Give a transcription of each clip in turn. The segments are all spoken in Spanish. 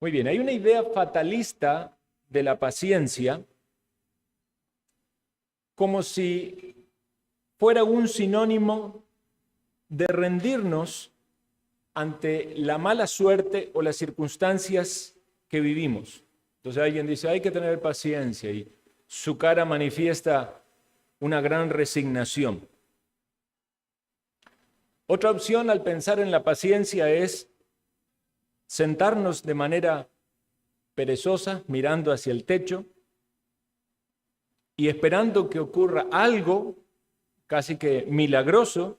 Muy bien, hay una idea fatalista de la paciencia como si fuera un sinónimo de rendirnos ante la mala suerte o las circunstancias que vivimos. Entonces alguien dice, hay que tener paciencia y su cara manifiesta una gran resignación. Otra opción al pensar en la paciencia es sentarnos de manera perezosa, mirando hacia el techo y esperando que ocurra algo casi que milagroso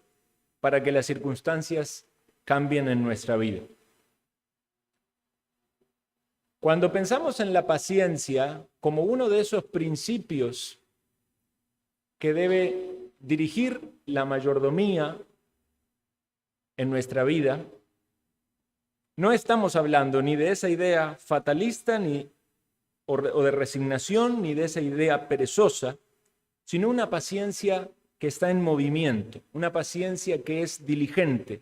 para que las circunstancias cambien en nuestra vida. Cuando pensamos en la paciencia como uno de esos principios que debe dirigir la mayordomía en nuestra vida, no estamos hablando ni de esa idea fatalista o de resignación, ni de esa idea perezosa, sino una paciencia que está en movimiento, una paciencia que es diligente,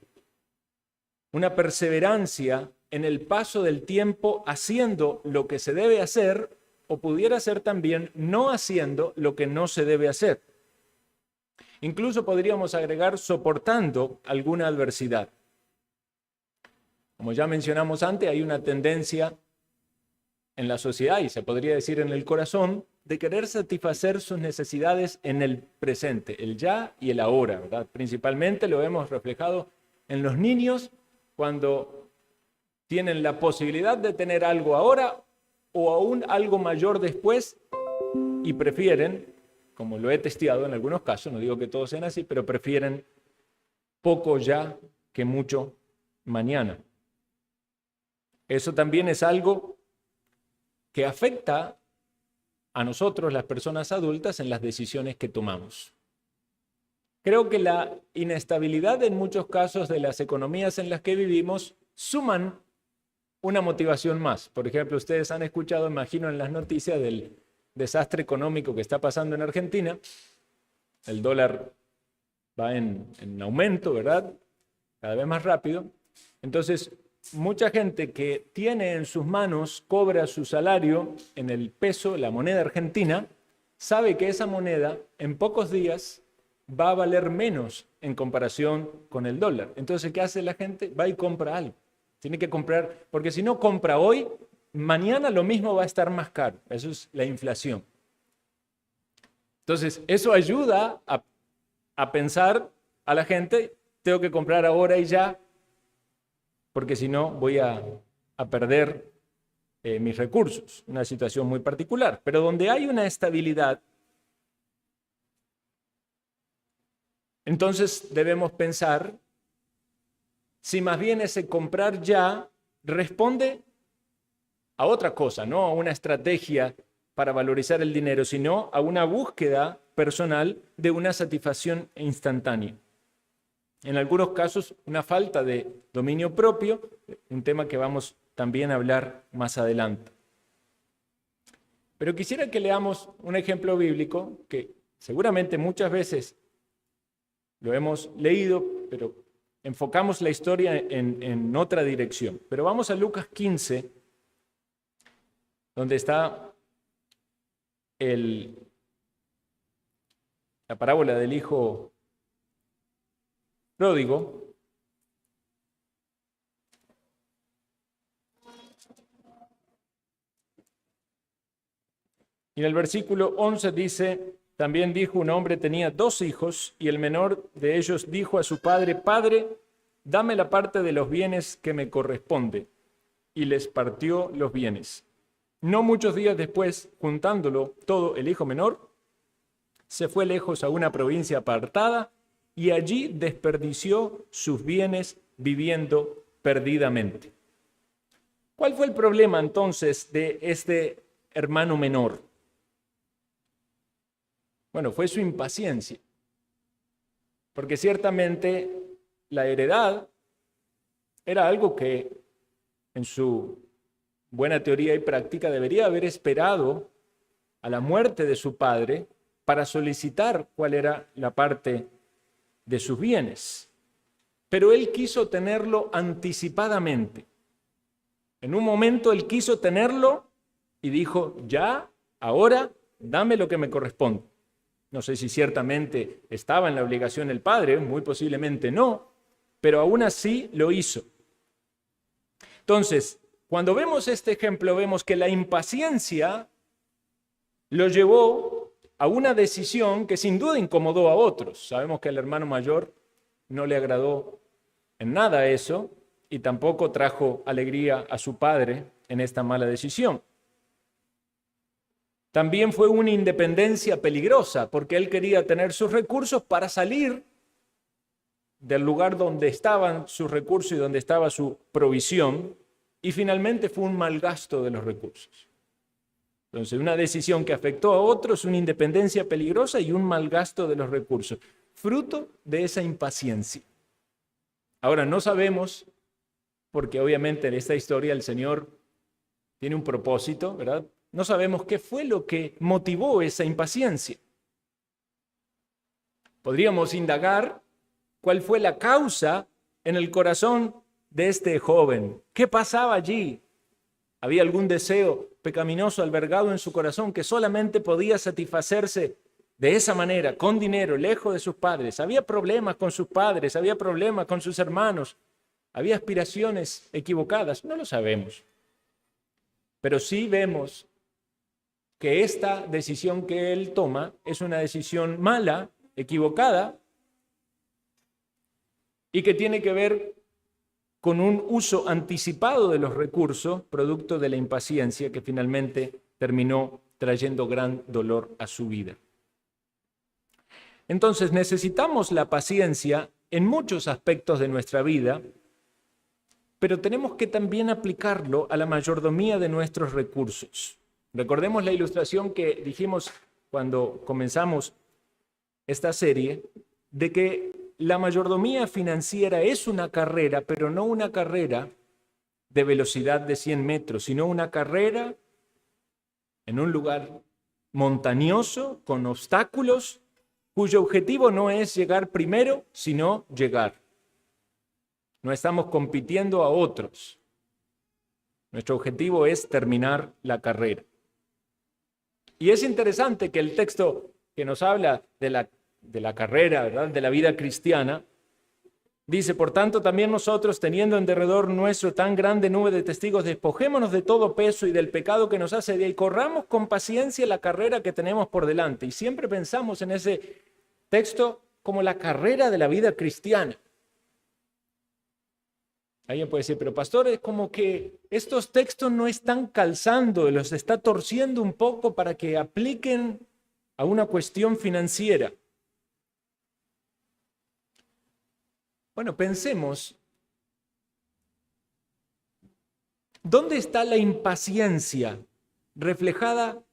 una perseverancia en el paso del tiempo haciendo lo que se debe hacer, o pudiera ser también no haciendo lo que no se debe hacer. Incluso podríamos agregar soportando alguna adversidad. Como ya mencionamos antes, hay una tendencia en la sociedad, y se podría decir en el corazón, de querer satisfacer sus necesidades en el presente, el ya y el ahora, ¿verdad? Principalmente lo hemos reflejado en los niños cuando tienen la posibilidad de tener algo ahora o aún algo mayor después y prefieren, como lo he testeado en algunos casos, no digo que todos sean así, pero prefieren poco ya que mucho mañana. Eso también es algo que afecta a nosotros, las personas adultas, en las decisiones que tomamos. Creo que la inestabilidad en muchos casos de las economías en las que vivimos suman una motivación más. Por ejemplo, ustedes han escuchado, imagino, en las noticias del desastre económico que está pasando en Argentina. El dólar va en aumento, ¿verdad? Cada vez más rápido. Entonces, mucha gente que tiene en sus manos, cobra su salario en el peso, la moneda argentina, sabe que esa moneda en pocos días va a valer menos en comparación con el dólar. Entonces, ¿qué hace la gente? Va y compra algo. Tiene que comprar, porque si no compra hoy, mañana lo mismo va a estar más caro. Eso es la inflación. Entonces, eso ayuda a pensar a la gente, tengo que comprar ahora y ya, porque si no voy a perder mis recursos. Una situación muy particular. Pero donde hay una estabilidad, entonces debemos pensar si más bien ese comprar ya responde a otra cosa, no a una estrategia para valorizar el dinero, sino a una búsqueda personal de una satisfacción instantánea. En algunos casos, una falta de dominio propio, un tema que vamos también a hablar más adelante. Pero quisiera que leamos un ejemplo bíblico que seguramente muchas veces lo hemos leído, pero enfocamos la historia en otra dirección. Pero vamos a Lucas 15, donde está la parábola del hijo pródigo. Y en el versículo 11 dice, también dijo un hombre tenía 2 hijos, y el menor de ellos dijo a su padre, Padre, dame la parte de los bienes que me corresponde. Y les partió los bienes. No muchos días después, juntándolo todo, el hijo menor se fue lejos a una provincia apartada y allí desperdició sus bienes viviendo perdidamente. ¿Cuál fue el problema entonces de este hermano menor? Bueno, fue su impaciencia, porque ciertamente la heredad era algo que en su buena teoría y práctica debería haber esperado a la muerte de su padre para solicitar cuál era la parte de sus bienes. Pero él quiso tenerlo anticipadamente. En un momento él quiso tenerlo y dijo, ya, ahora, dame lo que me corresponde. No sé si ciertamente estaba en la obligación el padre, muy posiblemente no, pero aún así lo hizo. Entonces, cuando vemos este ejemplo, vemos que la impaciencia lo llevó a una decisión que sin duda incomodó a otros. Sabemos que al hermano mayor no le agradó en nada eso y tampoco trajo alegría a su padre en esta mala decisión. También fue una independencia peligrosa porque él quería tener sus recursos para salir del lugar donde estaban sus recursos y donde estaba su provisión, y finalmente fue un mal gasto de los recursos. Entonces, una decisión que afectó a otros, una independencia peligrosa y un mal gasto de los recursos, fruto de esa impaciencia. Ahora, no sabemos, porque obviamente en esta historia el Señor tiene un propósito, ¿verdad? No sabemos qué fue lo que motivó esa impaciencia. Podríamos indagar cuál fue la causa en el corazón de este joven. ¿Qué pasaba allí? ¿Había algún deseo pecaminoso albergado en su corazón que solamente podía satisfacerse de esa manera, con dinero, lejos de sus padres? ¿Había problemas con sus padres? ¿Había problemas con sus hermanos? ¿Había aspiraciones equivocadas? No lo sabemos. Pero sí vemos que esta decisión que él toma es una decisión mala, equivocada, y que tiene que ver con un uso anticipado de los recursos, producto de la impaciencia que finalmente terminó trayendo gran dolor a su vida. Entonces necesitamos la paciencia en muchos aspectos de nuestra vida, pero tenemos que también aplicarlo a la mayordomía de nuestros recursos. Recordemos la ilustración que dijimos cuando comenzamos esta serie, de que la mayordomía financiera es una carrera, pero no una carrera de velocidad de 100 metros, sino una carrera en un lugar montañoso, con obstáculos, cuyo objetivo no es llegar primero, sino llegar. No estamos compitiendo a otros. Nuestro objetivo es terminar la carrera. Y es interesante que el texto que nos habla de la carrera, ¿verdad?, de la vida cristiana, dice, por tanto, también nosotros, teniendo en derredor nuestro tan grande nube de testigos, despojémonos de todo peso y del pecado que nos asedia y corramos con paciencia la carrera que tenemos por delante. Y siempre pensamos en ese texto como la carrera de la vida cristiana. Alguien puede decir, pero pastor, es como que estos textos no están calzando, los está torciendo un poco para que apliquen a una cuestión financiera. Bueno, pensemos, ¿dónde está la impaciencia reflejada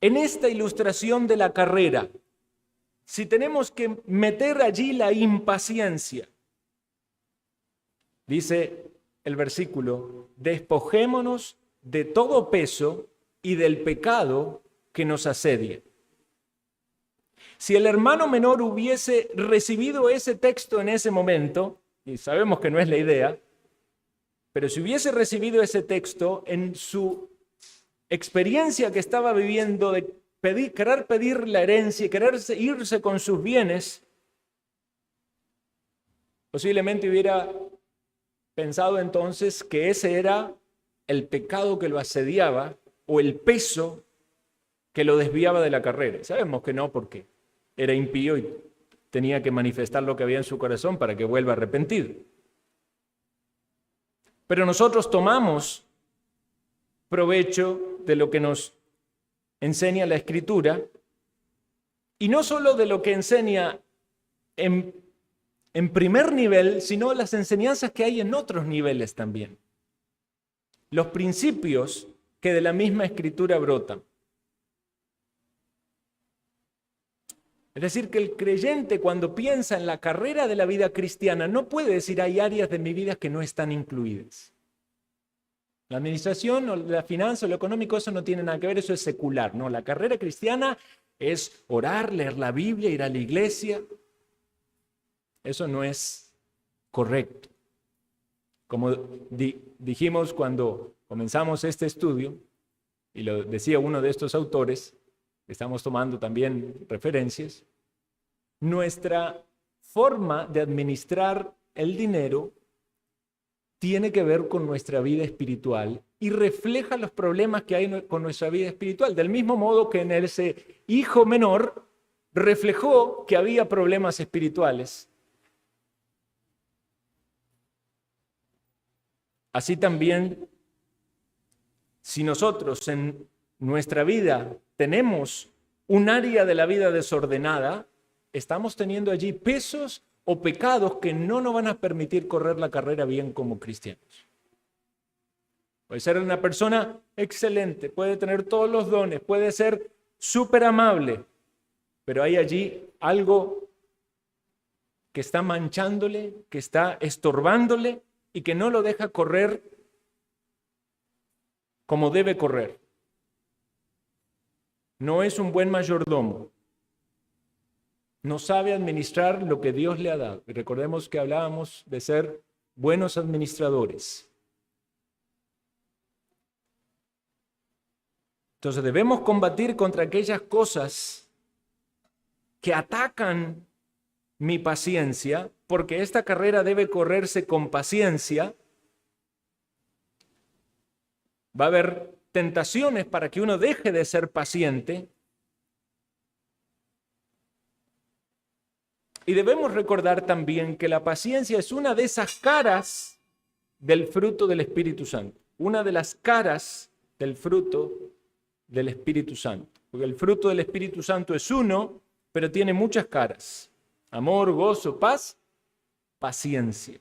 en esta ilustración de la carrera? Si tenemos que meter allí la impaciencia, dice el versículo, despojémonos de todo peso y del pecado que nos asedia. Si el hermano menor hubiese recibido ese texto en ese momento, y sabemos que no es la idea, pero si hubiese recibido ese texto en su experiencia que estaba viviendo de querer pedir la herencia y querer irse con sus bienes, posiblemente hubiera pensado entonces que ese era el pecado que lo asediaba o el peso que lo desviaba de la carrera. Sabemos que no, porque era impío y tenía que manifestar lo que había en su corazón para que vuelva arrepentido. Pero nosotros tomamos provecho de lo que nos enseña la Escritura, y no solo de lo que enseña en primer nivel, sino las enseñanzas que hay en otros niveles también. Los principios que de la misma Escritura brotan. Es decir, que el creyente cuando piensa en la carrera de la vida cristiana no puede decir hay áreas de mi vida que no están incluidas. La administración o la finanza o lo económico, eso no tiene nada que ver, eso es secular. No, la carrera cristiana es orar, leer la Biblia, ir a la iglesia. Eso no es correcto. Como dijimos cuando comenzamos este estudio, y lo decía uno de estos autores, estamos tomando también referencias, nuestra forma de administrar el dinero tiene que ver con nuestra vida espiritual y refleja los problemas que hay con nuestra vida espiritual. Del mismo modo que en ese hijo menor reflejó que había problemas espirituales. Así también, si nosotros en nuestra vida tenemos un área de la vida desordenada, estamos teniendo allí pesos o pecados que no nos van a permitir correr la carrera bien como cristianos. Puede ser una persona excelente, puede tener todos los dones, puede ser súper amable, pero hay allí algo que está manchándole, que está estorbándole y que no lo deja correr como debe correr. No es un buen mayordomo. No sabe administrar lo que Dios le ha dado. Y recordemos que hablábamos de ser buenos administradores. Entonces debemos combatir contra aquellas cosas que atacan mi paciencia, porque esta carrera debe correrse con paciencia. Va a haber tentaciones para que uno deje de ser paciente. Y debemos recordar también que la paciencia es una de esas caras del fruto del Espíritu Santo. Una de las caras del fruto del Espíritu Santo. Porque el fruto del Espíritu Santo es uno, pero tiene muchas caras. Amor, gozo, paz, paciencia.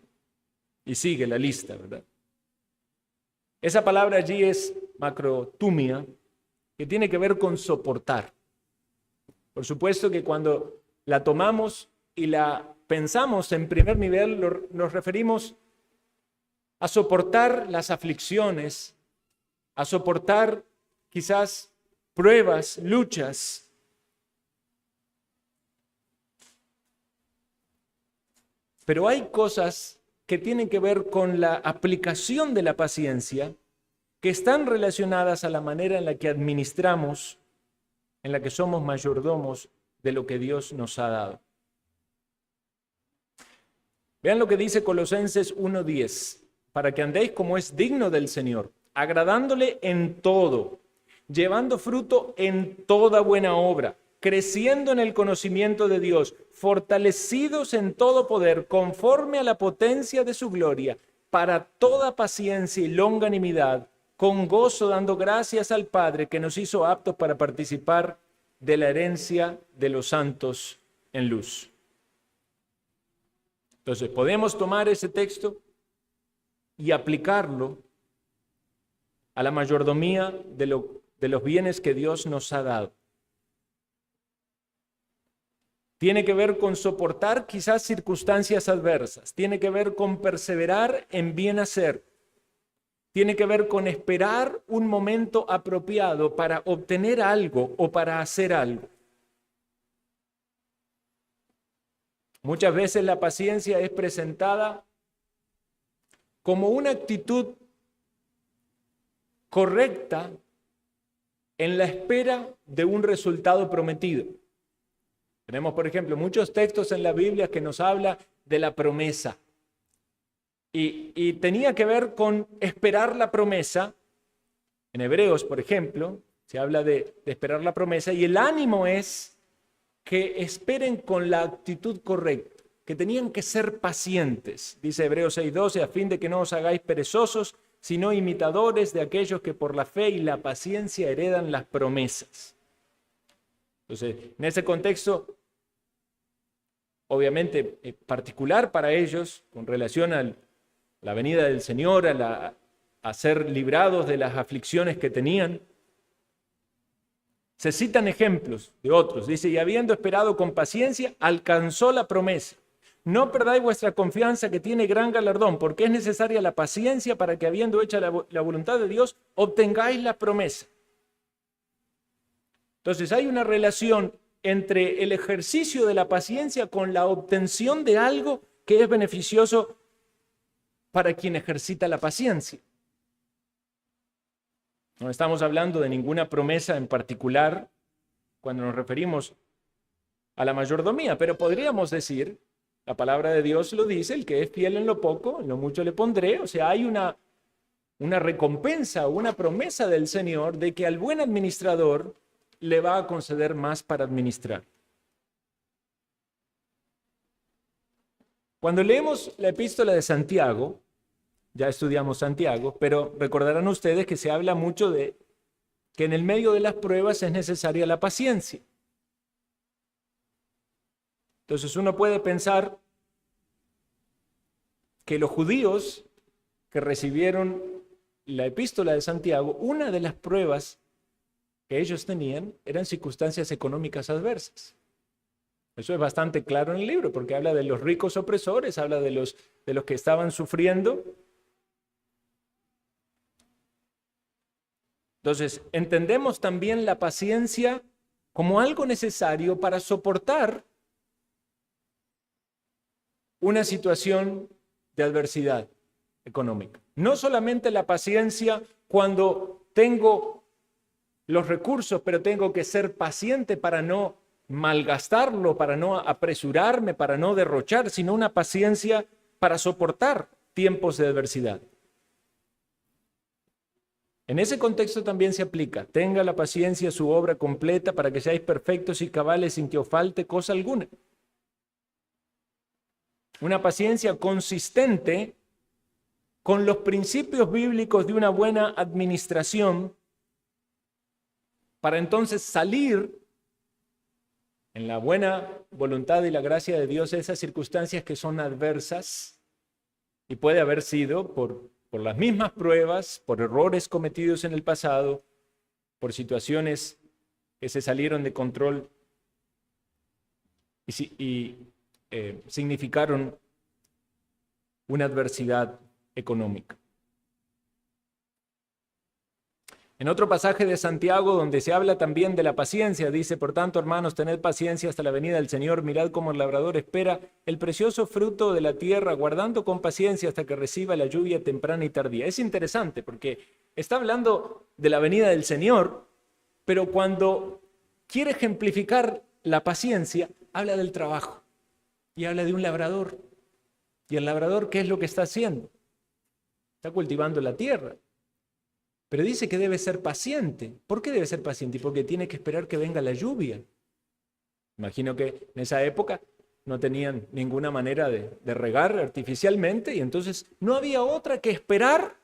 Y sigue la lista, ¿verdad? Esa palabra allí es macrotumia, que tiene que ver con soportar. Por supuesto que cuando la tomamos y la pensamos en primer nivel, nos referimos a soportar las aflicciones, a soportar quizás pruebas, luchas. Pero hay cosas que tienen que ver con la aplicación de la paciencia, que están relacionadas a la manera en la que administramos, en la que somos mayordomos de lo que Dios nos ha dado. Vean lo que dice Colosenses 1:10, para que andéis como es digno del Señor, agradándole en todo, llevando fruto en toda buena obra, creciendo en el conocimiento de Dios, fortalecidos en todo poder, conforme a la potencia de su gloria, para toda paciencia y longanimidad, con gozo dando gracias al Padre que nos hizo aptos para participar de la herencia de los santos en luz. Entonces, podemos tomar ese texto y aplicarlo a la mayordomía de los bienes que Dios nos ha dado. Tiene que ver con soportar quizás circunstancias adversas, tiene que ver con perseverar en bien hacer, tiene que ver con esperar un momento apropiado para obtener algo o para hacer algo. Muchas veces la paciencia es presentada como una actitud correcta en la espera de un resultado prometido. Tenemos, por ejemplo, muchos textos en la Biblia que nos habla de la promesa. Y tenía que ver con esperar la promesa. En Hebreos, por ejemplo, se habla de esperar la promesa y el ánimo es que esperen con la actitud correcta, que tenían que ser pacientes, dice Hebreos 6:12, a fin de que no os hagáis perezosos, sino imitadores de aquellos que por la fe y la paciencia heredan las promesas. Entonces, en ese contexto, obviamente particular para ellos, con relación a la venida del Señor, a ser librados de las aflicciones que tenían, se citan ejemplos de otros. Dice, y habiendo esperado con paciencia, alcanzó la promesa. No perdáis vuestra confianza que tiene gran galardón, porque es necesaria la paciencia para que habiendo hecho la voluntad de Dios, obtengáis la promesa. Entonces hay una relación entre el ejercicio de la paciencia con la obtención de algo que es beneficioso para quien ejercita la paciencia. No estamos hablando de ninguna promesa en particular cuando nos referimos a la mayordomía, pero podríamos decir, la palabra de Dios lo dice, el que es fiel en lo poco, en lo mucho le pondré. O sea, hay una recompensa, una promesa del Señor de que al buen administrador le va a conceder más para administrar. Cuando leemos la epístola de Santiago, ya estudiamos Santiago, pero recordarán ustedes que se habla mucho de que en el medio de las pruebas es necesaria la paciencia. Entonces uno puede pensar que los judíos que recibieron la epístola de Santiago, una de las pruebas que ellos tenían eran circunstancias económicas adversas. Eso es bastante claro en el libro, porque habla de los ricos opresores, habla de los que estaban sufriendo. Entonces, entendemos también la paciencia como algo necesario para soportar una situación de adversidad económica. No solamente la paciencia cuando tengo los recursos, pero tengo que ser paciente para no malgastarlo, para no apresurarme, para no derrochar, sino una paciencia para soportar tiempos de adversidad. En ese contexto también se aplica: tenga la paciencia su obra completa para que seáis perfectos y cabales sin que os falte cosa alguna. Una paciencia consistente con los principios bíblicos de una buena administración, para entonces salir en la buena voluntad y la gracia de Dios de esas circunstancias que son adversas, y puede haber sido por las mismas pruebas, por errores cometidos en el pasado, por situaciones que se salieron de control y significaron una adversidad económica. En otro pasaje de Santiago, donde se habla también de la paciencia, dice: por tanto, hermanos, tened paciencia hasta la venida del Señor. Mirad cómo el labrador espera el precioso fruto de la tierra, guardando con paciencia hasta que reciba la lluvia temprana y tardía. Es interesante porque está hablando de la venida del Señor, pero cuando quiere ejemplificar la paciencia, habla del trabajo y habla de un labrador. ¿Y el labrador qué es lo que está haciendo? Está cultivando la tierra. Pero dice que debe ser paciente. ¿Por qué debe ser paciente? Porque tiene que esperar que venga la lluvia. Imagino que en esa época no tenían ninguna manera de regar artificialmente, y entonces no había otra que esperar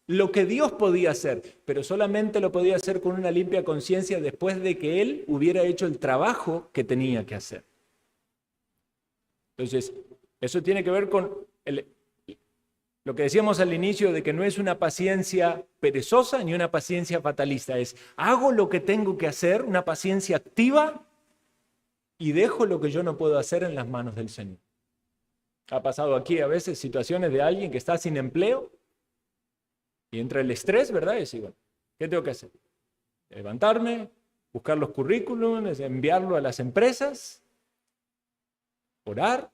lo que Dios podía hacer, pero solamente lo podía hacer con una limpia conciencia después de que Él hubiera hecho el trabajo que tenía que hacer. Entonces, eso tiene que ver con lo que decíamos al inicio, de que no es una paciencia perezosa ni una paciencia fatalista. Es: hago lo que tengo que hacer, una paciencia activa, y dejo lo que yo no puedo hacer en las manos del Señor. Ha pasado aquí a veces situaciones de alguien que está sin empleo y entra el estrés, ¿verdad? Y dice: bueno, ¿qué tengo que hacer? Levantarme, buscar los currículums, enviarlo a las empresas, orar,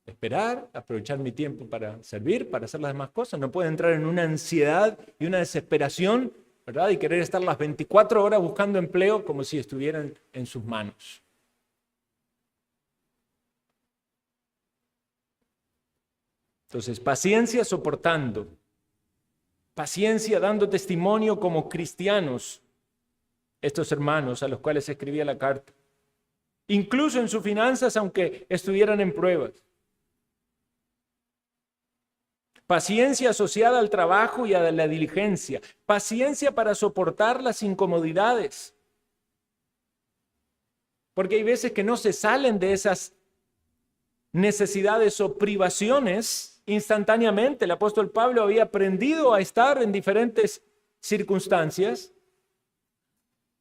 esperar, aprovechar mi tiempo para servir, para hacer las demás cosas. No puede entrar en una ansiedad y una desesperación, ¿verdad? Y querer estar las 24 horas buscando empleo como si estuvieran en sus manos. Entonces, paciencia soportando, paciencia dando testimonio como cristianos, estos hermanos a los cuales escribía la carta, incluso en sus finanzas, aunque estuvieran en pruebas. Paciencia asociada al trabajo y a la diligencia. Paciencia para soportar las incomodidades. Porque hay veces que no se salen de esas necesidades o privaciones instantáneamente. El apóstol Pablo había aprendido a estar en diferentes circunstancias,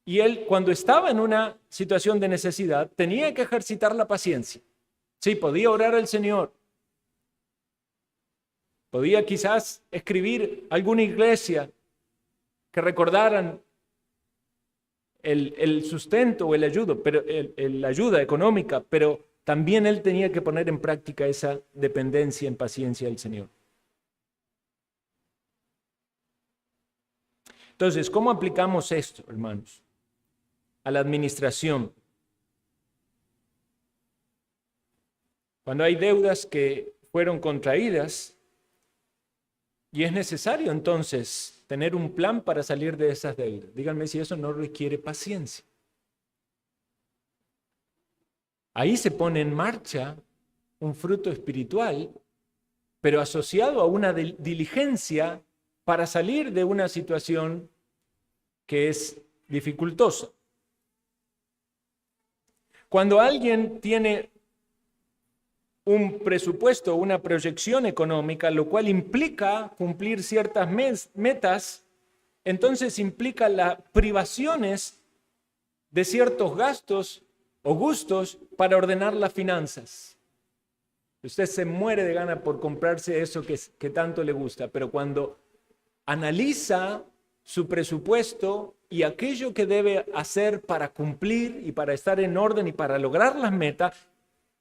y él, cuando estaba en una situación de necesidad, tenía que ejercitar la paciencia. Sí, podía orar al Señor. Podía quizás escribir alguna iglesia que recordaran el sustento o el la ayuda económica, pero también él tenía que poner en práctica esa dependencia en paciencia del Señor. Entonces, ¿cómo aplicamos esto, hermanos, a la administración? Cuando hay deudas que fueron contraídas y es necesario entonces tener un plan para salir de esas deudas. Díganme si eso no requiere paciencia. Ahí se pone en marcha un fruto espiritual, pero asociado a una diligencia para salir de una situación que es dificultosa. Cuando alguien tiene un presupuesto, una proyección económica, lo cual implica cumplir ciertas metas, entonces implica las privaciones de ciertos gastos o gustos para ordenar las finanzas. Usted se muere de gana por comprarse eso que tanto le gusta, pero cuando analiza su presupuesto y aquello que debe hacer para cumplir y para estar en orden y para lograr las metas,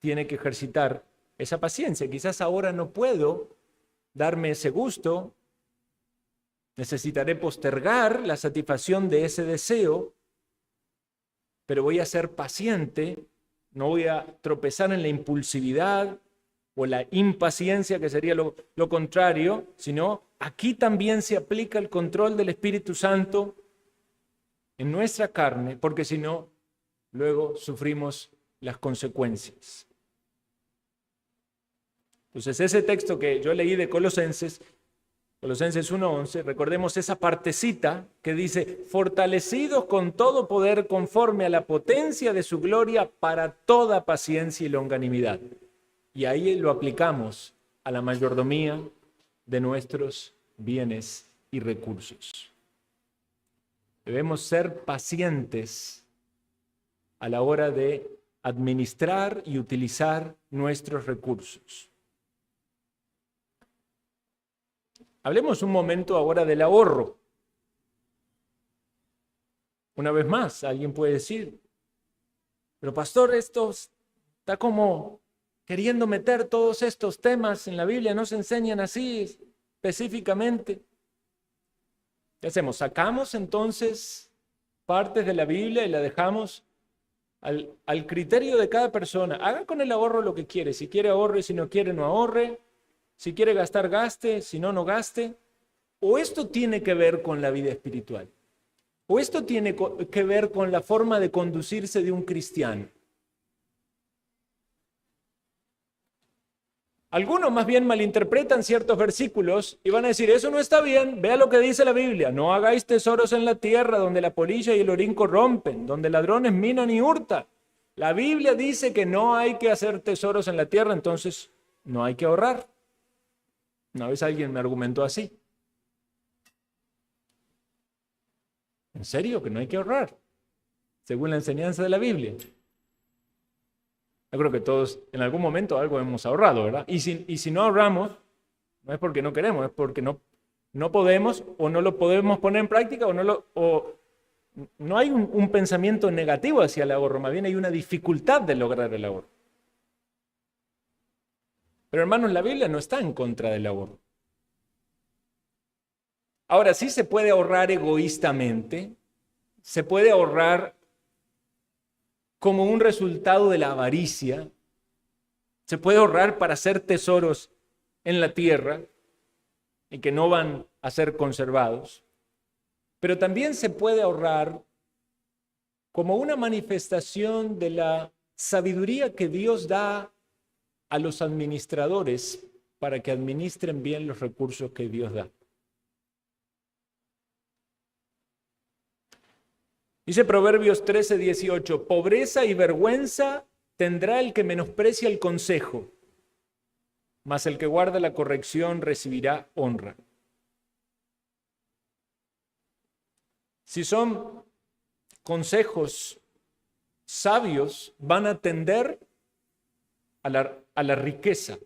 tiene que ejercitar esa paciencia. Quizás ahora no puedo darme ese gusto, necesitaré postergar la satisfacción de ese deseo, pero voy a ser paciente, no voy a tropezar en la impulsividad o la impaciencia, que sería lo contrario, sino aquí también se aplica el control del Espíritu Santo en nuestra carne, porque si no, luego sufrimos las consecuencias. Entonces, ese texto que yo leí de Colosenses 1:11, recordemos esa partecita que dice, fortalecidos con todo poder conforme a la potencia de su gloria para toda paciencia y longanimidad. Y ahí lo aplicamos a la mayordomía de nuestros bienes y recursos. Debemos ser pacientes a la hora de administrar y utilizar nuestros recursos. Hablemos un momento ahora del ahorro. Una vez más, alguien puede decir, pero pastor, esto está como queriendo meter todos estos temas en la Biblia, no se enseñan así específicamente. ¿Qué hacemos? Sacamos entonces partes de la Biblia y la dejamos al criterio de cada persona. Haga con el ahorro lo que quiere. Si quiere ahorre, si no quiere no ahorre. Si quiere gastar, gaste, si no, no gaste. O esto tiene que ver con la vida espiritual. O esto tiene que ver con la forma de conducirse de un cristiano. Algunos más bien malinterpretan ciertos versículos y van a decir, eso no está bien, vea lo que dice la Biblia. No hagáis tesoros en la tierra donde la polilla y el orín corrompen, donde ladrones minan y hurtan. La Biblia dice que no hay que hacer tesoros en la tierra, entonces no hay que ahorrar. Una vez alguien me argumentó así. ¿En serio que no hay que ahorrar? Según la enseñanza de la Biblia. Yo creo que todos en algún momento algo hemos ahorrado, ¿verdad? Y si no ahorramos, no es porque no queremos, es porque no podemos o no lo podemos poner en práctica o no hay un pensamiento negativo hacia el ahorro, más bien hay una dificultad de lograr el ahorro. Pero hermanos, la Biblia no está en contra del ahorro. Ahora, sí se puede ahorrar egoístamente, se puede ahorrar como un resultado de la avaricia, se puede ahorrar para hacer tesoros en la tierra y que no van a ser conservados, pero también se puede ahorrar como una manifestación de la sabiduría que Dios da a los administradores para que administren bien los recursos que Dios da. Dice Proverbios 13:18, pobreza y vergüenza tendrá el que menosprecia el consejo, mas el que guarda la corrección recibirá honra. Si son consejos sabios, van a tender a la riqueza,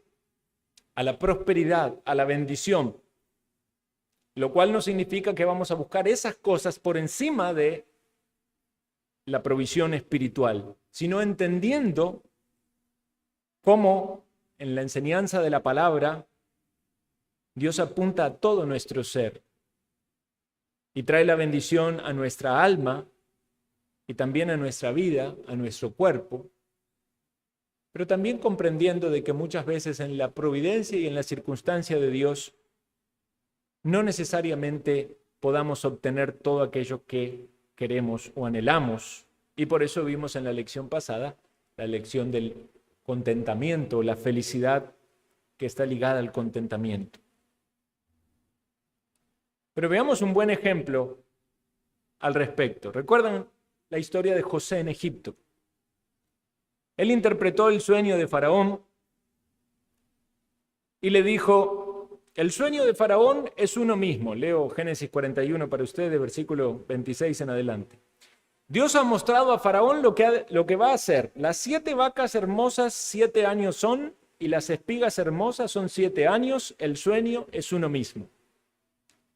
a la prosperidad, a la bendición, lo cual no significa que vamos a buscar esas cosas por encima de la provisión espiritual, sino entendiendo cómo en la enseñanza de la palabra Dios apunta a todo nuestro ser. y trae la bendición a nuestra alma y también a nuestra vida, a nuestro cuerpo, pero también comprendiendo de que muchas veces en la providencia y en la circunstancia de Dios no necesariamente podamos obtener todo aquello que queremos o anhelamos. Y por eso vimos en la lección pasada la lección del contentamiento, la felicidad que está ligada al contentamiento. Pero veamos un buen ejemplo al respecto. ¿Recuerdan la historia de José en Egipto? Él interpretó el sueño de Faraón y le dijo: el sueño de Faraón es uno mismo. Leo Génesis 41 para ustedes, versículo 26 en adelante. Dios ha mostrado a Faraón lo que va a hacer. Las 7 vacas hermosas 7 años son, y las espigas hermosas son 7 años. El sueño es uno mismo.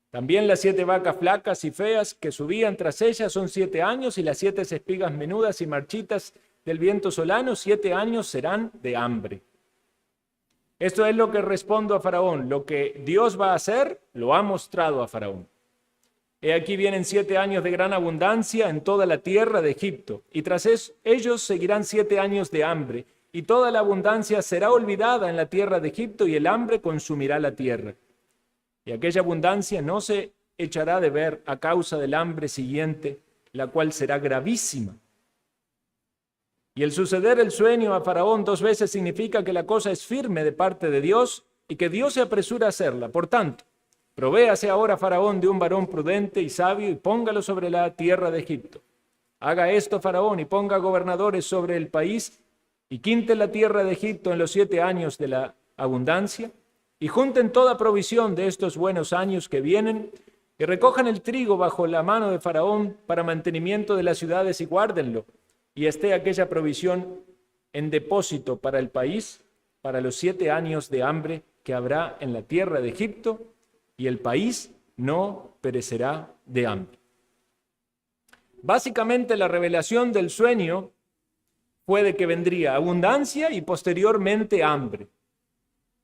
También las 7 vacas flacas y feas que subían tras ellas son 7 años, y las 7 espigas menudas y marchitas del viento solano 7 años serán de hambre. Esto es lo que respondo a Faraón. Lo que Dios va a hacer, lo ha mostrado a Faraón. He aquí vienen 7 años de gran abundancia en toda la tierra de Egipto, y tras ellos seguirán 7 años de hambre, y toda la abundancia será olvidada en la tierra de Egipto, y el hambre consumirá la tierra. Y aquella abundancia no se echará de ver a causa del hambre siguiente, la cual será gravísima. Y el suceder el sueño a Faraón 2 veces significa que la cosa es firme de parte de Dios y que Dios se apresura a hacerla. Por tanto, provéase ahora Faraón de un varón prudente y sabio y póngalo sobre la tierra de Egipto. Haga esto Faraón y ponga gobernadores sobre el país y quinte la tierra de Egipto en los 7 años de la abundancia y junten toda provisión de estos buenos años que vienen y recojan el trigo bajo la mano de Faraón para mantenimiento de las ciudades y guárdenlo. Y esté aquella provisión en depósito para el país, para los 7 años de hambre que habrá en la tierra de Egipto, y el país no perecerá de hambre. Básicamente la revelación del sueño fue de que vendría abundancia y posteriormente hambre.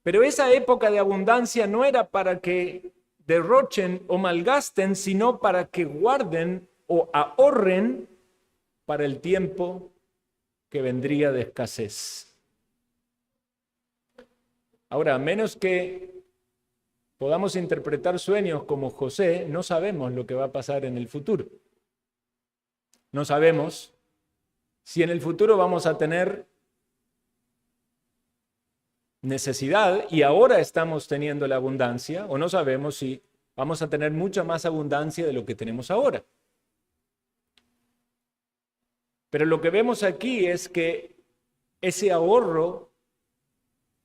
Pero esa época de abundancia no era para que derrochen o malgasten, sino para que guarden o ahorren para el tiempo que vendría de escasez. Ahora, a menos que podamos interpretar sueños como José, no sabemos lo que va a pasar en el futuro. No sabemos si en el futuro vamos a tener necesidad y ahora estamos teniendo la abundancia, o no sabemos si vamos a tener mucha más abundancia de lo que tenemos ahora. Pero lo que vemos aquí es que ese ahorro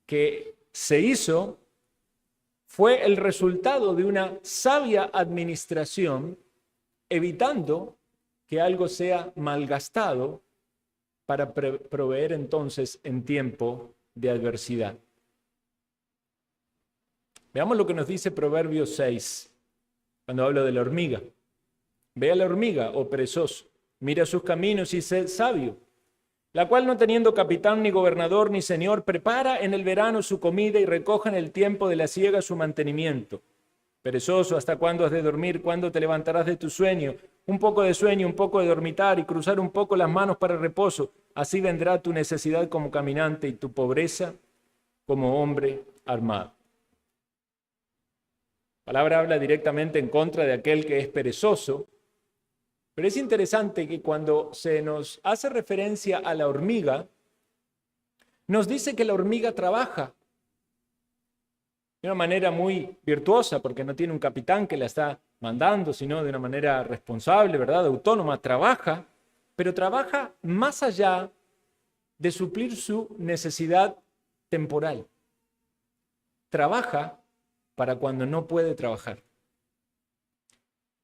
que se hizo fue el resultado de una sabia administración, evitando que algo sea malgastado para proveer entonces en tiempo de adversidad. Veamos lo que nos dice Proverbios 6, cuando habla de la hormiga. Ve a la hormiga, oh perezoso, mira sus caminos y sé sabio, la cual no teniendo capitán ni gobernador ni señor, prepara en el verano su comida y recoge en el tiempo de la siega su mantenimiento. Perezoso, ¿hasta cuándo has de dormir? ¿Cuándo te levantarás de tu sueño? Un poco de sueño, un poco de dormitar y cruzar un poco las manos para el reposo. Así vendrá tu necesidad como caminante y tu pobreza como hombre armado. La palabra habla directamente en contra de aquel que es perezoso, pero es interesante que cuando se nos hace referencia a la hormiga, nos dice que la hormiga trabaja de una manera muy virtuosa, porque no tiene un capitán que la está mandando, sino de una manera responsable, ¿verdad? Autónoma, trabaja, pero trabaja más allá de suplir su necesidad temporal. Trabaja para cuando no puede trabajar.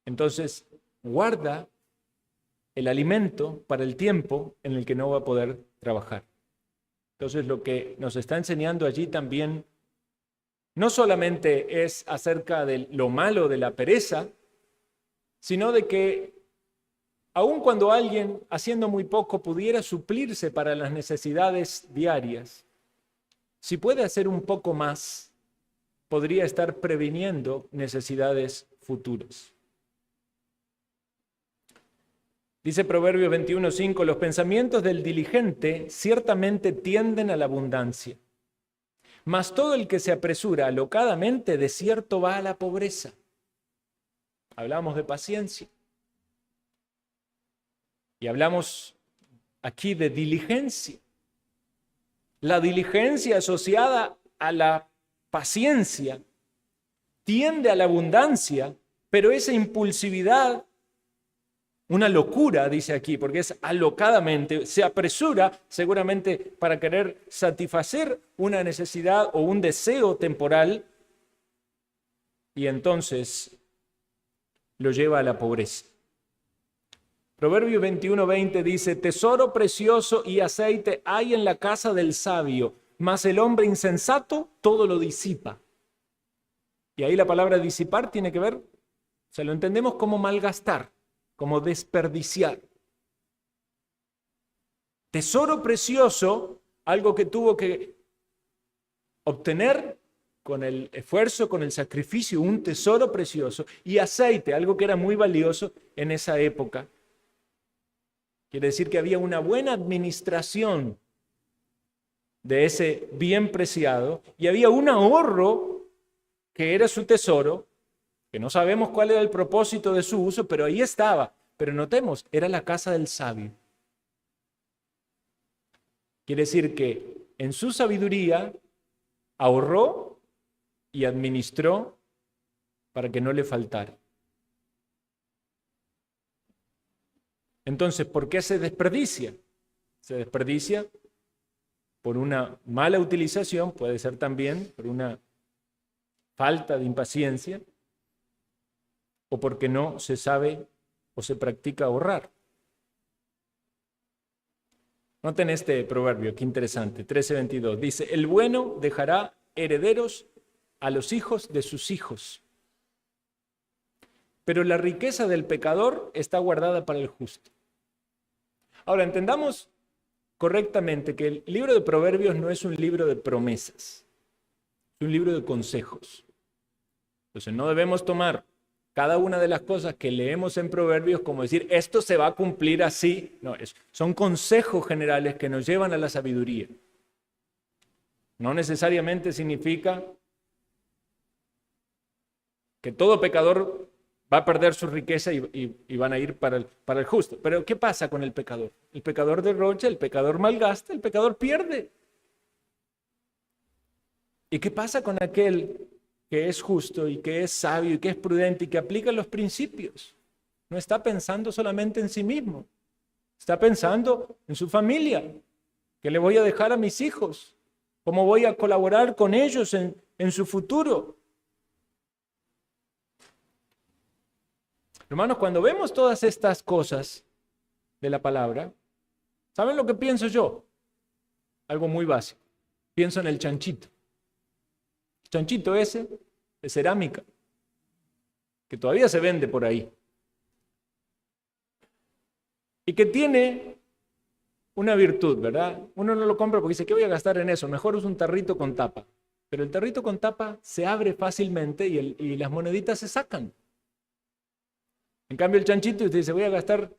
Entonces, guarda el alimento para el tiempo en el que no va a poder trabajar. Entonces, lo que nos está enseñando allí también no solamente es acerca de lo malo de la pereza, sino de que aun cuando alguien haciendo muy poco pudiera suplirse para las necesidades diarias, si puede hacer un poco más, podría estar previniendo necesidades futuras. Dice Proverbios 21:5, los pensamientos del diligente ciertamente tienden a la abundancia, mas todo el que se apresura alocadamente de cierto va a la pobreza. Hablamos de paciencia. Y hablamos aquí de diligencia. La diligencia asociada a la paciencia tiende a la abundancia, pero esa impulsividad, una locura, dice aquí, porque es alocadamente, se apresura seguramente para querer satisfacer una necesidad o un deseo temporal, y entonces lo lleva a la pobreza. Proverbios 21:20 dice, tesoro precioso y aceite hay en la casa del sabio, mas el hombre insensato todo lo disipa. Y ahí la palabra disipar tiene que ver, se lo entendemos como malgastar, como desperdiciar. Tesoro precioso, algo que tuvo que obtener con el esfuerzo, con el sacrificio, un tesoro precioso, y aceite, algo que era muy valioso en esa época. Quiere decir que había una buena administración de ese bien preciado y había un ahorro que era su tesoro, que no sabemos cuál era el propósito de su uso, pero ahí estaba. Pero notemos, era la casa del sabio. Quiere decir que en su sabiduría ahorró y administró para que no le faltara. Entonces, ¿por qué se desperdicia? Se desperdicia por una mala utilización, puede ser también por una falta de impaciencia, o porque no se sabe o se practica ahorrar. Noten este proverbio, qué interesante, 13:22. Dice, el bueno dejará herederos a los hijos de sus hijos, pero la riqueza del pecador está guardada para el justo. Ahora, entendamos correctamente que el libro de Proverbios no es un libro de promesas, es un libro de consejos. Entonces, no debemos tomar cada una de las cosas que leemos en Proverbios como decir, esto se va a cumplir así. No, son consejos generales que nos llevan a la sabiduría. No necesariamente significa que todo pecador va a perder su riqueza y van a ir para el justo. Pero ¿qué pasa con el pecador? El pecador derrocha, el pecador malgasta, el pecador pierde. ¿Y qué pasa con aquel que es justo y que es sabio y que es prudente y que aplica los principios? No está pensando solamente en sí mismo, está pensando en su familia. ¿Qué le voy a dejar a mis hijos? ¿Cómo voy a colaborar con ellos en su futuro? Hermanos, cuando vemos todas estas cosas de la palabra, ¿saben lo que pienso yo? Algo muy básico. Pienso en el chanchito. El chanchito ese de cerámica, que todavía se vende por ahí. Y que tiene una virtud, ¿verdad? Uno no lo compra porque dice, ¿qué voy a gastar en eso? Mejor es un tarrito con tapa. Pero el tarrito con tapa se abre fácilmente y las moneditas se sacan. En cambio el chanchito, usted dice, voy a gastar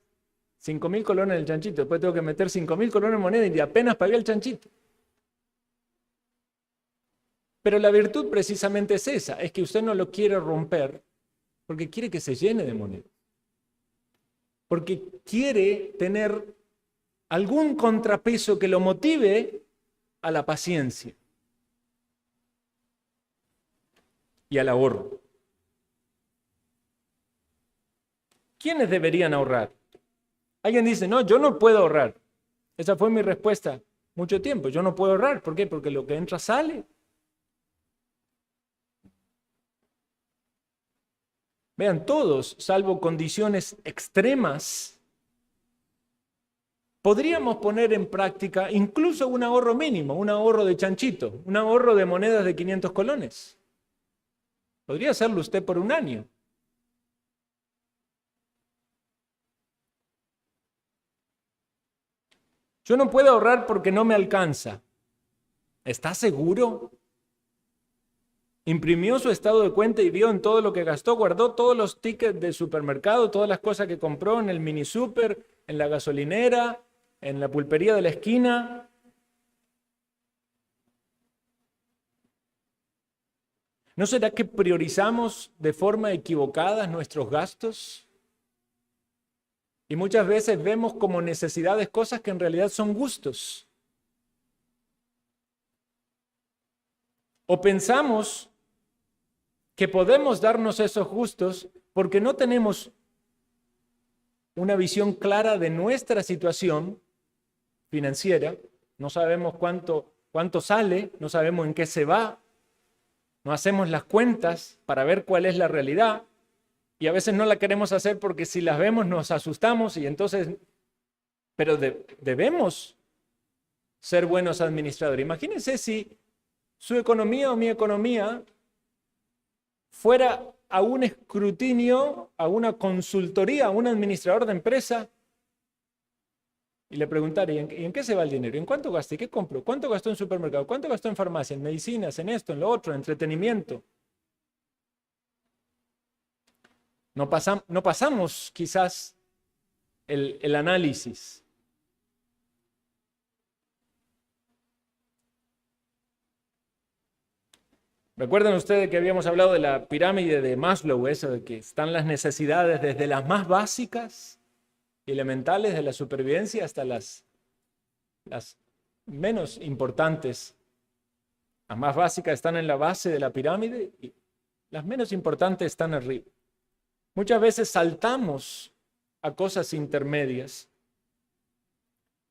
5.000 colones en el chanchito, después tengo que meter 5.000 colones en moneda y apenas pagué el chanchito. Pero la virtud precisamente es esa, es que usted no lo quiere romper porque quiere que se llene de moneda. Porque quiere tener algún contrapeso que lo motive a la paciencia y al ahorro. ¿Quiénes deberían ahorrar? Alguien dice, no, yo no puedo ahorrar. Esa fue mi respuesta mucho tiempo. Yo no puedo ahorrar. ¿Por qué? Porque lo que entra sale. Vean, todos, salvo condiciones extremas, podríamos poner en práctica incluso un ahorro mínimo, un ahorro de chanchito, un ahorro de monedas de 500 colones. Podría hacerlo usted por un año. Yo no puedo ahorrar porque no me alcanza. ¿Está seguro? Imprimió su estado de cuenta y vio en todo lo que gastó, guardó todos los tickets del supermercado, todas las cosas que compró en el mini super, en la gasolinera, en la pulpería de la esquina. ¿No será que priorizamos de forma equivocada nuestros gastos? Y muchas veces vemos como necesidades cosas que en realidad son gustos. O pensamos que podemos darnos esos gustos porque no tenemos una visión clara de nuestra situación financiera, no sabemos cuánto sale, no sabemos en qué se va, no hacemos las cuentas para ver cuál es la realidad y a veces no la queremos hacer porque si las vemos nos asustamos y entonces, pero debemos ser buenos administradores. Imagínense si su economía o mi economía fuera a un escrutinio, a una consultoría, a un administrador de empresa y le preguntara, ¿y en qué se va el dinero? ¿En cuánto gasté? ¿Qué compro? ¿Cuánto gastó en supermercado? ¿Cuánto gastó en farmacia, en medicinas, en esto, en lo otro, en entretenimiento? No pasamos quizás el análisis. ¿Recuerdan ustedes que habíamos hablado de la pirámide de Maslow, eso de que están las necesidades desde las más básicas y elementales de la supervivencia hasta las menos importantes? Las más básicas están en la base de la pirámide y las menos importantes están arriba. Muchas veces saltamos a cosas intermedias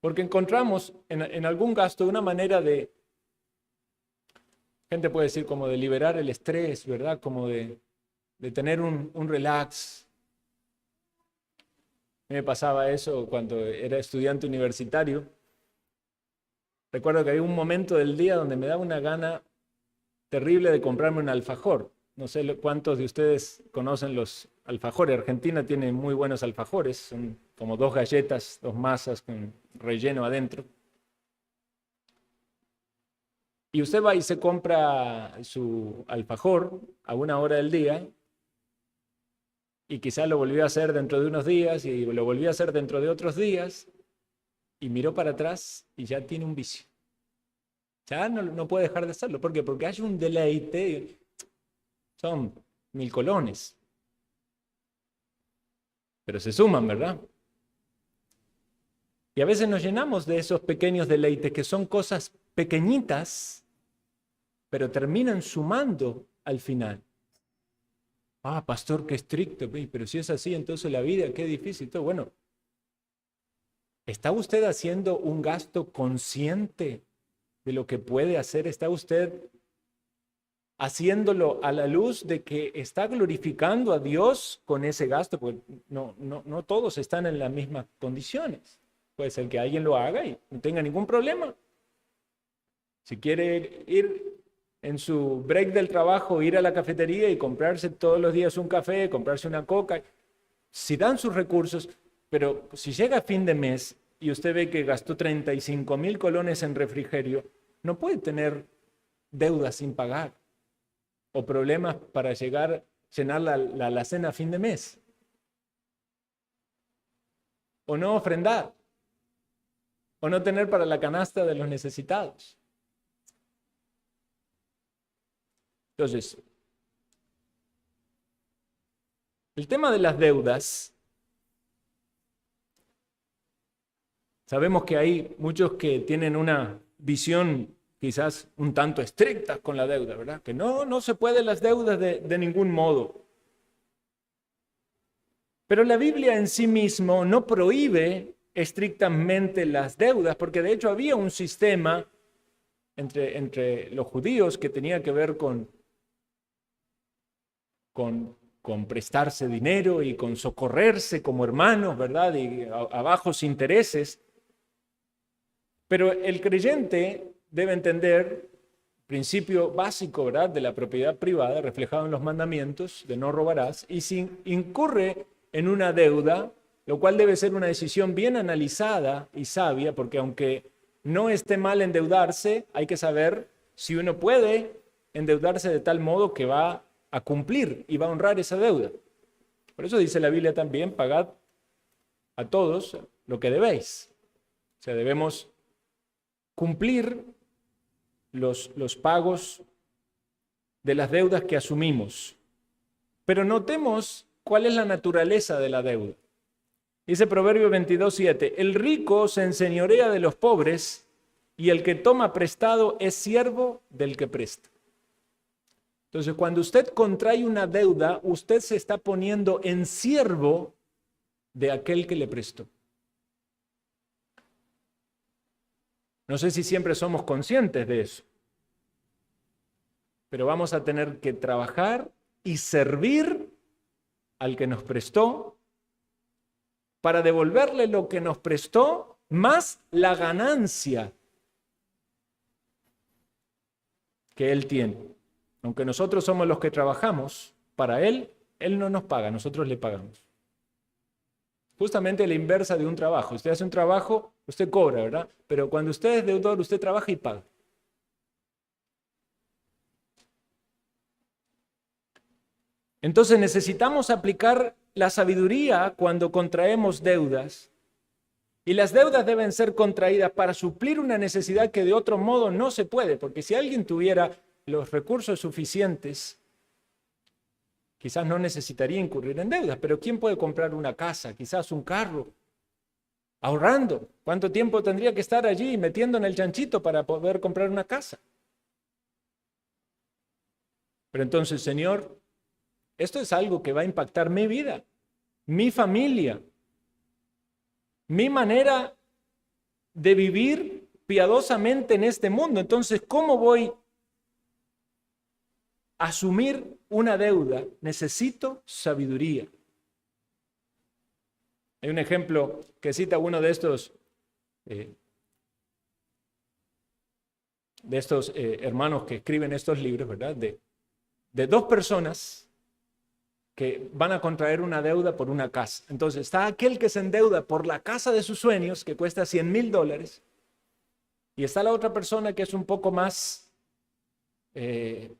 porque encontramos en algún gasto una manera de, gente puede decir como de liberar el estrés, ¿verdad? Como de tener un relax. A mí me pasaba eso cuando era estudiante universitario. Recuerdo que había un momento del día donde me daba una gana terrible de comprarme un alfajor. No sé cuántos de ustedes conocen los alfajores. Argentina tiene muy buenos alfajores. Son como 2 galletas, 2 masas con relleno adentro. Y usted va y se compra su alfajor a una hora del día y quizás lo volvió a hacer dentro de unos días y lo volvió a hacer dentro de otros días y miró para atrás y ya tiene un vicio. Ya no puede dejar de hacerlo. ¿Por qué? Porque hay un deleite. Son 1000 colones. Pero se suman, ¿verdad? Y a veces nos llenamos de esos pequeños deleites que son cosas pequeñitas, pero terminan sumando al final. Ah, pastor, qué estricto, pero si es así, entonces la vida, qué difícil. Todo. Bueno, ¿está usted haciendo un gasto consciente de lo que puede hacer? ¿Está usted haciéndolo a la luz de que está glorificando a Dios con ese gasto? Porque no todos están en las mismas condiciones. Puede ser que alguien lo haga y no tenga ningún problema. Si quiere ir en su break del trabajo, ir a la cafetería y comprarse todos los días un café, comprarse una coca, si dan sus recursos, pero si llega a fin de mes y usted ve que gastó 35,000 colones en refrigerio, no puede tener deudas sin pagar o problemas para llenar la alacena a fin de mes. O no ofrendar. O no tener para la canasta de los necesitados. Entonces, el tema de las deudas, sabemos que hay muchos que tienen una visión quizás un tanto estricta con la deuda, ¿verdad? Que no se pueden las deudas de ningún modo. Pero la Biblia en sí mismo no prohíbe estrictamente las deudas, porque de hecho había un sistema entre los judíos que tenía que ver con prestarse dinero y con socorrerse como hermanos, ¿verdad? Y a bajos intereses. Pero el creyente debe entender el principio básico, ¿verdad?, de la propiedad privada, reflejado en los mandamientos de no robarás, y si incurre en una deuda, lo cual debe ser una decisión bien analizada y sabia, porque aunque no esté mal endeudarse, hay que saber si uno puede endeudarse de tal modo que va a cumplir y va a honrar esa deuda. Por eso dice la Biblia también, pagad a todos, lo que debéis. O sea, debemos cumplir los pagos de las deudas que asumimos. Pero notemos cuál es la naturaleza de la deuda. Dice Proverbio 22:7, el rico se enseñorea de los pobres y el que toma prestado es siervo del que presta. Entonces, cuando usted contrae una deuda, usted se está poniendo en siervo de aquel que le prestó. No sé si siempre somos conscientes de eso, pero vamos a tener que trabajar y servir al que nos prestó para devolverle lo que nos prestó más la ganancia que él tiene. Aunque nosotros somos los que trabajamos para él, él no nos paga, nosotros le pagamos. Justamente la inversa de un trabajo. Usted hace un trabajo, usted cobra, ¿verdad? Pero cuando usted es deudor, usted trabaja y paga. Entonces necesitamos aplicar la sabiduría cuando contraemos deudas. Y las deudas deben ser contraídas para suplir una necesidad que de otro modo no se puede. Porque si alguien tuviera los recursos suficientes, quizás no necesitaría incurrir en deudas. Pero ¿quién puede comprar una casa? Quizás un carro. Ahorrando. ¿Cuánto tiempo tendría que estar allí metiendo en el chanchito para poder comprar una casa? Pero entonces, Señor, esto es algo que va a impactar mi vida, mi familia, mi manera de vivir piadosamente en este mundo. Entonces, ¿cómo voy a asumir una deuda? Necesito sabiduría. Hay un ejemplo que cita uno de estos hermanos que escriben estos libros, ¿verdad? De dos personas que van a contraer una deuda por una casa. Entonces está aquel que se endeuda por la casa de sus sueños, que cuesta $100,000, y está la otra persona que es un poco más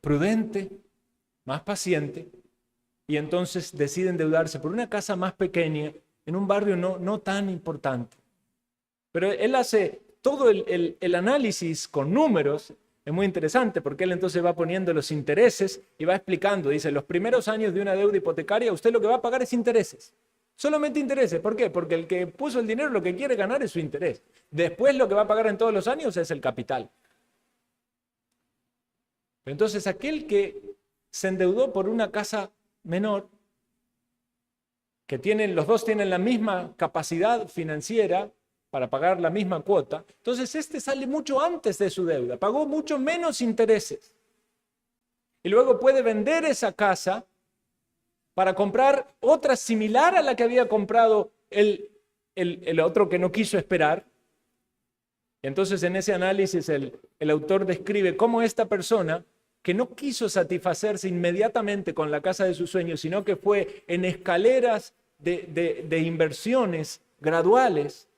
prudente, más paciente, y entonces decide endeudarse por una casa más pequeña, en un barrio no tan importante. Pero él hace todo el análisis con números. Es muy interesante porque él entonces va poniendo los intereses y va explicando. Dice, los primeros años de una deuda hipotecaria, usted lo que va a pagar es intereses. Solamente intereses. ¿Por qué? Porque el que puso el dinero lo que quiere ganar es su interés. Después lo que va a pagar en todos los años es el capital. Entonces aquel que se endeudó por una casa menor, que los dos tienen la misma capacidad financiera para pagar la misma cuota, entonces este sale mucho antes de su deuda, pagó mucho menos intereses. Y luego puede vender esa casa para comprar otra similar a la que había comprado el otro que no quiso esperar. Entonces en ese análisis el autor describe cómo esta persona, que no quiso satisfacerse inmediatamente con la casa de sus sueños, sino que fue en escaleras de inversiones graduales,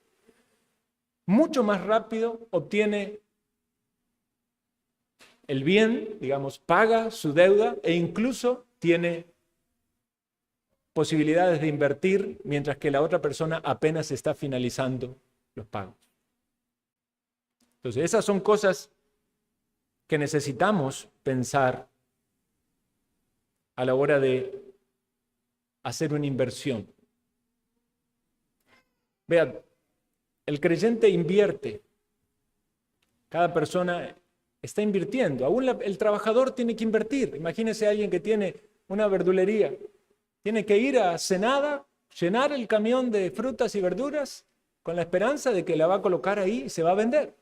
mucho más rápido obtiene el bien, digamos, paga su deuda e incluso tiene posibilidades de invertir, mientras que la otra persona apenas está finalizando los pagos. Entonces, esas son cosas que necesitamos pensar a la hora de hacer una inversión. Vean, el creyente invierte. Cada persona está invirtiendo. Aún el trabajador tiene que invertir. Imagínese a alguien que tiene una verdulería. Tiene que ir a Senada, llenar el camión de frutas y verduras con la esperanza de que la va a colocar ahí y se va a vender.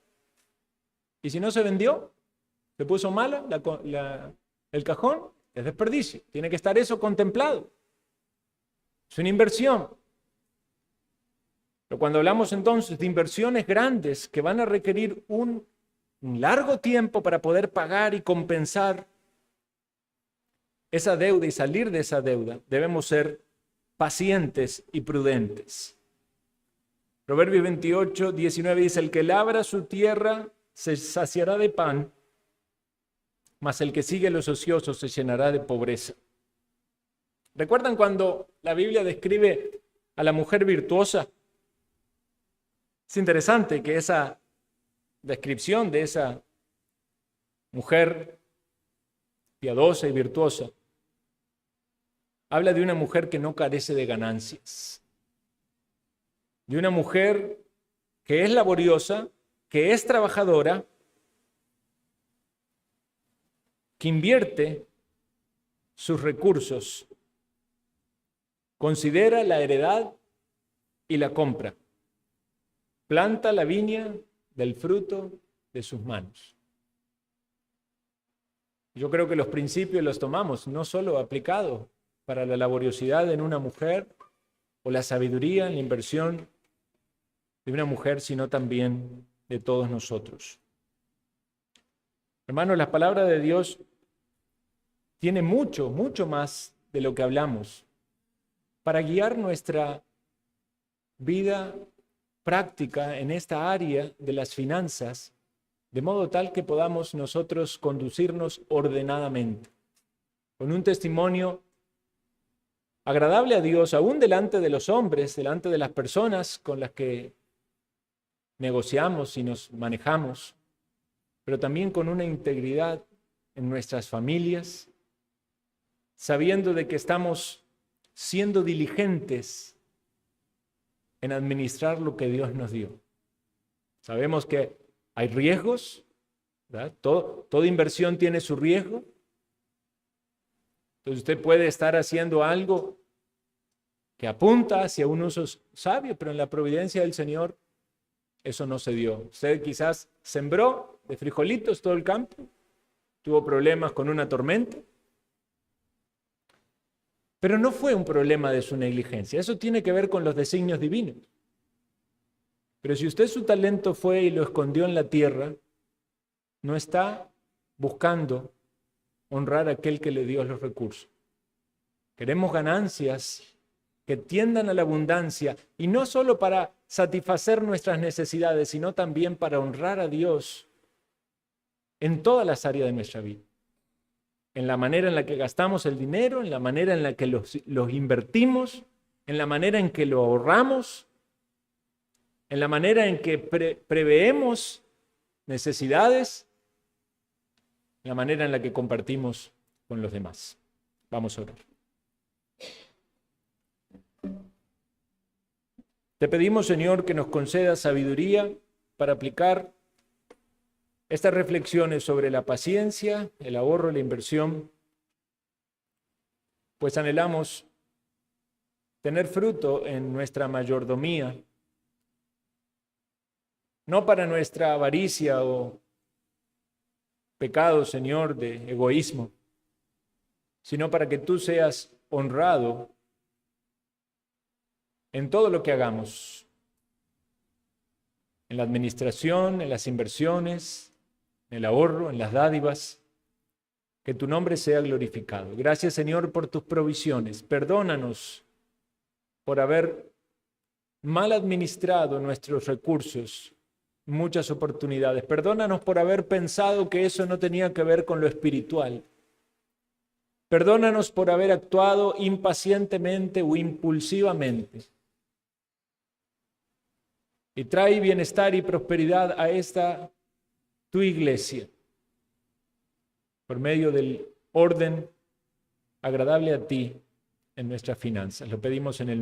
Y si no se vendió, se puso mala el cajón, es desperdicio. Tiene que estar eso contemplado. Es una inversión. Pero cuando hablamos entonces de inversiones grandes que van a requerir un largo tiempo para poder pagar y compensar esa deuda y salir de esa deuda, debemos ser pacientes y prudentes. Proverbios 28:19 dice, el que labra su tierra se saciará de pan, mas el que sigue a los ociosos se llenará de pobreza. ¿Recuerdan cuando la Biblia describe a la mujer virtuosa? Es interesante que esa descripción de esa mujer piadosa y virtuosa habla de una mujer que no carece de ganancias, de una mujer que es laboriosa, que es trabajadora, que invierte sus recursos, considera la heredad y la compra, planta la viña del fruto de sus manos. Yo creo que los principios los tomamos no solo aplicados para la laboriosidad en una mujer o la sabiduría en la inversión de una mujer, sino también de todos nosotros. Hermanos, la palabra de Dios tiene mucho, mucho más de lo que hablamos para guiar nuestra vida práctica en esta área de las finanzas, de modo tal que podamos nosotros conducirnos ordenadamente, con un testimonio agradable a Dios, aún delante de los hombres, delante de las personas con las que negociamos y nos manejamos, pero también con una integridad en nuestras familias, sabiendo de que estamos siendo diligentes en administrar lo que Dios nos dio. Sabemos que hay riesgos, ¿verdad? Toda inversión tiene su riesgo. Entonces usted puede estar haciendo algo que apunta hacia un uso sabio, pero en la providencia del Señor eso no se dio. Usted quizás sembró de frijolitos todo el campo, tuvo problemas con una tormenta, pero no fue un problema de su negligencia. Eso tiene que ver con los designios divinos. Pero si usted su talento fue y lo escondió en la tierra, no está buscando honrar a aquel que le dio los recursos. Queremos ganancias que tiendan a la abundancia, y no solo para satisfacer nuestras necesidades, sino también para honrar a Dios en todas las áreas de nuestra vida. En la manera en la que gastamos el dinero, en la manera en la que los invertimos, en la manera en que lo ahorramos, en la manera en que preveemos necesidades, en la manera en la que compartimos con los demás. Vamos a orar. Te pedimos, Señor, que nos conceda sabiduría para aplicar estas reflexiones sobre la paciencia, el ahorro y la inversión, pues anhelamos tener fruto en nuestra mayordomía, no para nuestra avaricia o pecado, Señor, de egoísmo, sino para que tú seas honrado en todo lo que hagamos, en la administración, en las inversiones, en el ahorro, en las dádivas, que tu nombre sea glorificado. Gracias, Señor, por tus provisiones. Perdónanos por haber mal administrado nuestros recursos, muchas oportunidades. Perdónanos por haber pensado que eso no tenía que ver con lo espiritual. Perdónanos por haber actuado impacientemente o impulsivamente. Y trae bienestar y prosperidad a esta tu iglesia por medio del orden agradable a ti en nuestras finanzas. Lo pedimos en el